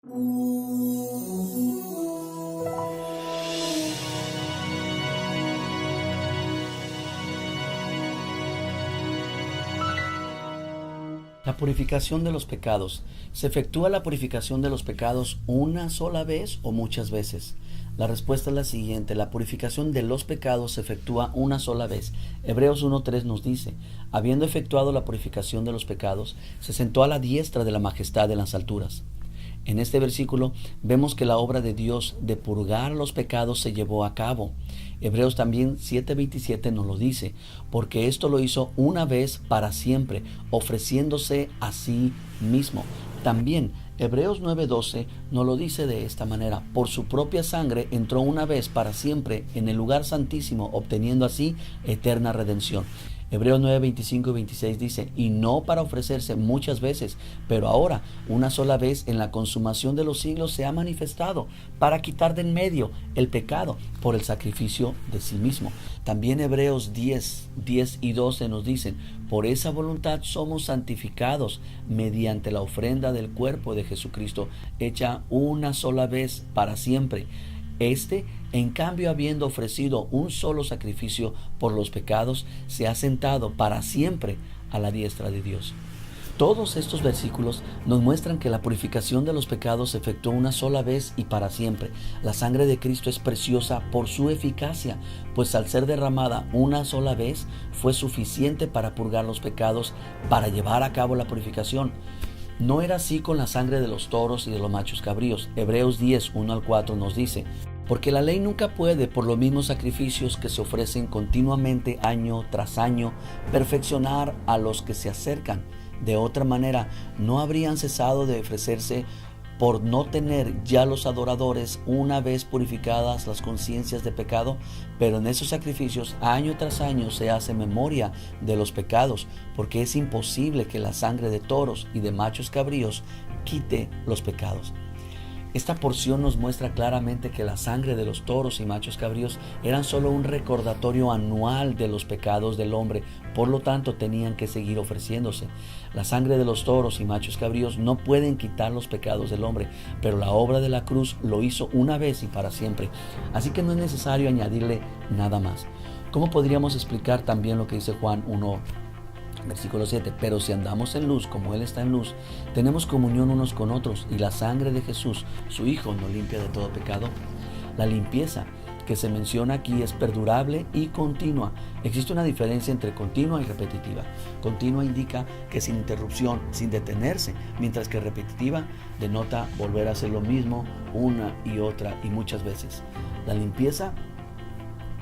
La purificación de los pecados. ¿Se efectúa la purificación de los pecados una sola vez o muchas veces? La respuesta es la siguiente: la purificación de los pecados se efectúa una sola vez. Hebreos 1:3 nos dice: habiendo efectuado la purificación de los pecados, se sentó a la diestra de la majestad en las alturas. En este versículo vemos que la obra de Dios de purgar los pecados se llevó a cabo. Hebreos también 7:27 nos lo dice: porque esto lo hizo una vez para siempre, ofreciéndose a sí mismo. También Hebreos 9:12 nos lo dice de esta manera: por su propia sangre entró una vez para siempre en el lugar santísimo, obteniendo así eterna redención. Hebreos 9:25 y 26 dice: y no para ofrecerse muchas veces, pero ahora, una sola vez en la consumación de los siglos, se ha manifestado para quitar de en medio el pecado por el sacrificio de sí mismo. También Hebreos 10 y 12 nos dicen: por esa voluntad somos santificados mediante la ofrenda del cuerpo de Jesucristo, hecha una sola vez para siempre. En cambio, habiendo ofrecido un solo sacrificio por los pecados, se ha sentado para siempre a la diestra de Dios. Todos estos versículos nos muestran que la purificación de los pecados se efectuó una sola vez y para siempre. La sangre de Cristo es preciosa por su eficacia, pues al ser derramada una sola vez fue suficiente para purgar los pecados, para llevar a cabo la purificación. No era así con la sangre de los toros y de los machos cabríos. Hebreos 10:1-4 nos dice: porque la ley nunca puede, por los mismos sacrificios que se ofrecen continuamente año tras año, perfeccionar a los que se acercan. De otra manera, no habrían cesado de ofrecerse, por no tener ya los adoradores, una vez purificadas las conciencias de pecado. Pero en esos sacrificios, año tras año, se hace memoria de los pecados, porque es imposible que la sangre de toros y de machos cabríos quite los pecados. Esta porción nos muestra claramente que la sangre de los toros y machos cabríos eran solo un recordatorio anual de los pecados del hombre, por lo tanto tenían que seguir ofreciéndose. La sangre de los toros y machos cabríos no pueden quitar los pecados del hombre, pero la obra de la cruz lo hizo una vez y para siempre, así que no es necesario añadirle nada más. ¿Cómo podríamos explicar también lo que dice Juan 1? Versículo 7: pero si andamos en luz como Él está en luz, tenemos comunión unos con otros, y la sangre de Jesús, su Hijo, nos limpia de todo pecado. La limpieza que se menciona aquí es perdurable y continua. Existe una diferencia entre continua y repetitiva. Continua indica que sin interrupción, sin detenerse, mientras que repetitiva denota volver a hacer lo mismo una y otra y muchas veces. La limpieza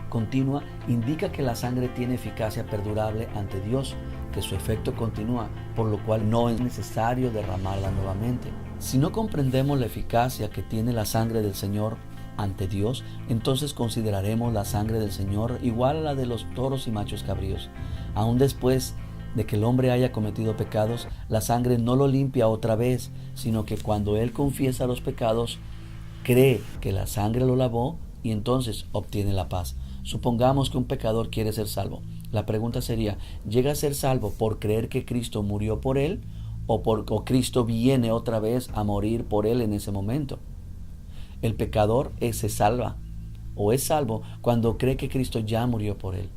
continua indica que la sangre tiene eficacia perdurable ante Dios, que su efecto continúa, por lo cual no es necesario derramarla nuevamente. Si no comprendemos la eficacia que tiene la sangre del Señor ante Dios, entonces consideraremos la sangre del Señor igual a la de los toros y machos cabríos. Aún después de que el hombre haya cometido pecados, la sangre no lo limpia otra vez, sino que cuando él confiesa los pecados, cree que la sangre lo lavó y entonces obtiene la paz. Supongamos que un pecador quiere ser salvo. La pregunta sería: ¿llega a ser salvo por creer que Cristo murió por él o Cristo viene otra vez a morir por él en ese momento? El pecador se salva o es salvo cuando cree que Cristo ya murió por él.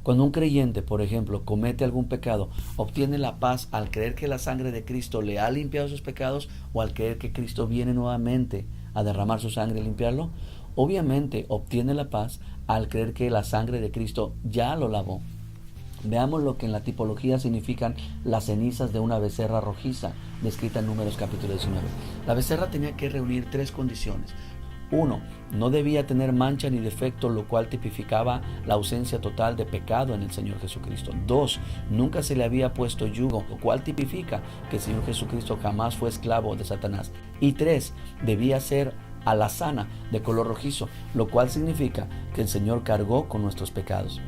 Cuando un creyente, por ejemplo, comete algún pecado, ¿obtiene la paz al creer que la sangre de Cristo le ha limpiado sus pecados o al creer que Cristo viene nuevamente a derramar su sangre y limpiarlo? Obviamente obtiene la paz al creer que la sangre de Cristo ya lo lavó. Veamos lo que en la tipología significan las cenizas de una becerra rojiza, descrita en Números capítulo 19. La becerra tenía que reunir 3 condiciones. 1. No debía tener mancha ni defecto, lo cual tipificaba la ausencia total de pecado en el Señor Jesucristo. 2. Nunca se le había puesto yugo, lo cual tipifica que el Señor Jesucristo jamás fue esclavo de Satanás. Y 3. Debía ser alazana, de color rojizo, lo cual significa que el Señor cargó con nuestros pecados.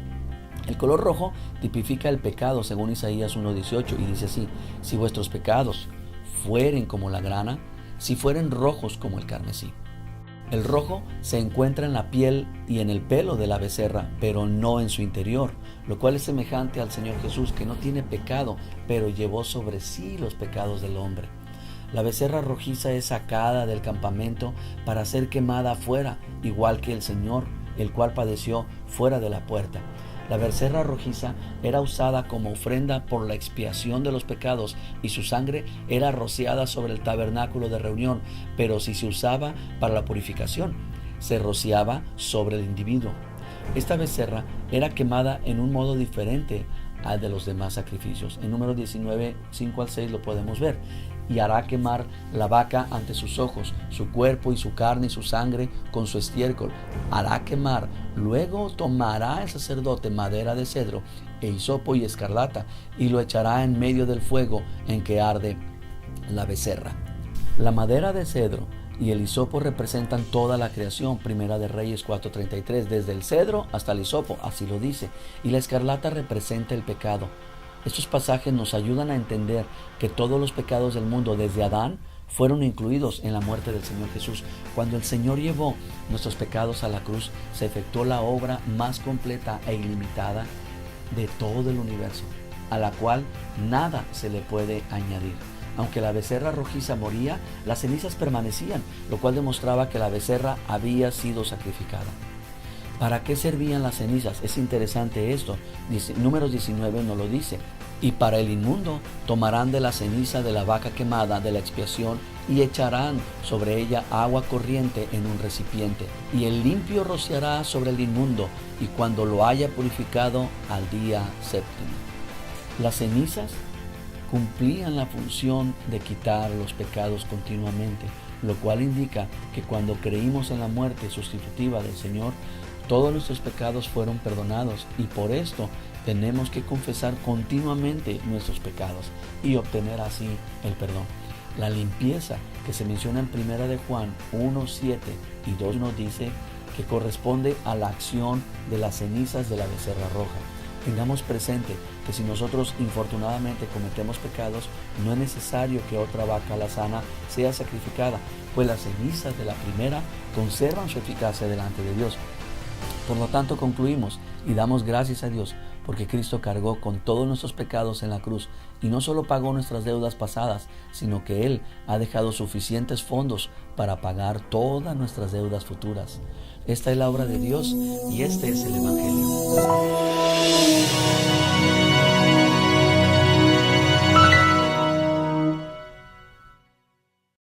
El color rojo tipifica el pecado según Isaías 1:18 y dice así: si vuestros pecados fueren como la grana, si fueren rojos como el carmesí. El rojo se encuentra en la piel y en el pelo de la becerra, pero no en su interior, lo cual es semejante al Señor Jesús, que no tiene pecado, pero llevó sobre sí los pecados del hombre. La becerra rojiza es sacada del campamento para ser quemada afuera, igual que el Señor, el cual padeció fuera de la puerta. La becerra rojiza era usada como ofrenda por la expiación de los pecados y su sangre era rociada sobre el tabernáculo de reunión, pero si se usaba para la purificación, se rociaba sobre el individuo. Esta becerra era quemada en un modo diferente al de los demás sacrificios. En Números 19, 5 al 6 lo podemos ver. Y hará quemar la vaca ante sus ojos, su cuerpo y su carne y su sangre con su estiércol. Hará quemar. Luego tomará el sacerdote madera de cedro e hisopo y escarlata y lo echará en medio del fuego en que arde la becerra. La madera de cedro y el hisopo representan toda la creación. Primera de Reyes 4:33, desde el cedro hasta el hisopo, así lo dice. Y la escarlata representa el pecado. Estos pasajes nos ayudan a entender que todos los pecados del mundo desde Adán fueron incluidos en la muerte del Señor Jesús. Cuando el Señor llevó nuestros pecados a la cruz, se efectuó la obra más completa e ilimitada de todo el universo, a la cual nada se le puede añadir. Aunque la becerra rojiza moría, las cenizas permanecían, lo cual demostraba que la becerra había sido sacrificada. ¿Para qué servían las cenizas? Es interesante esto. Números 19 nos lo dice. Y para el inmundo tomarán de la ceniza de la vaca quemada de la expiación y echarán sobre ella agua corriente en un recipiente. Y el limpio rociará sobre el inmundo, y cuando lo haya purificado al día séptimo. Las cenizas cumplían la función de quitar los pecados continuamente, lo cual indica que cuando creímos en la muerte sustitutiva del Señor, todos nuestros pecados fueron perdonados, y por esto tenemos que confesar continuamente nuestros pecados y obtener así el perdón. La limpieza que se menciona en 1 de Juan 1:7 y 2 nos dice que corresponde a la acción de las cenizas de la becerra roja. Tengamos presente que si nosotros infortunadamente cometemos pecados, no es necesario que otra vaca alazana sea sacrificada, pues las cenizas de la primera conservan su eficacia delante de Dios. Por lo tanto, concluimos y damos gracias a Dios porque Cristo cargó con todos nuestros pecados en la cruz y no solo pagó nuestras deudas pasadas, sino que Él ha dejado suficientes fondos para pagar todas nuestras deudas futuras. Esta es la obra de Dios y este es el Evangelio.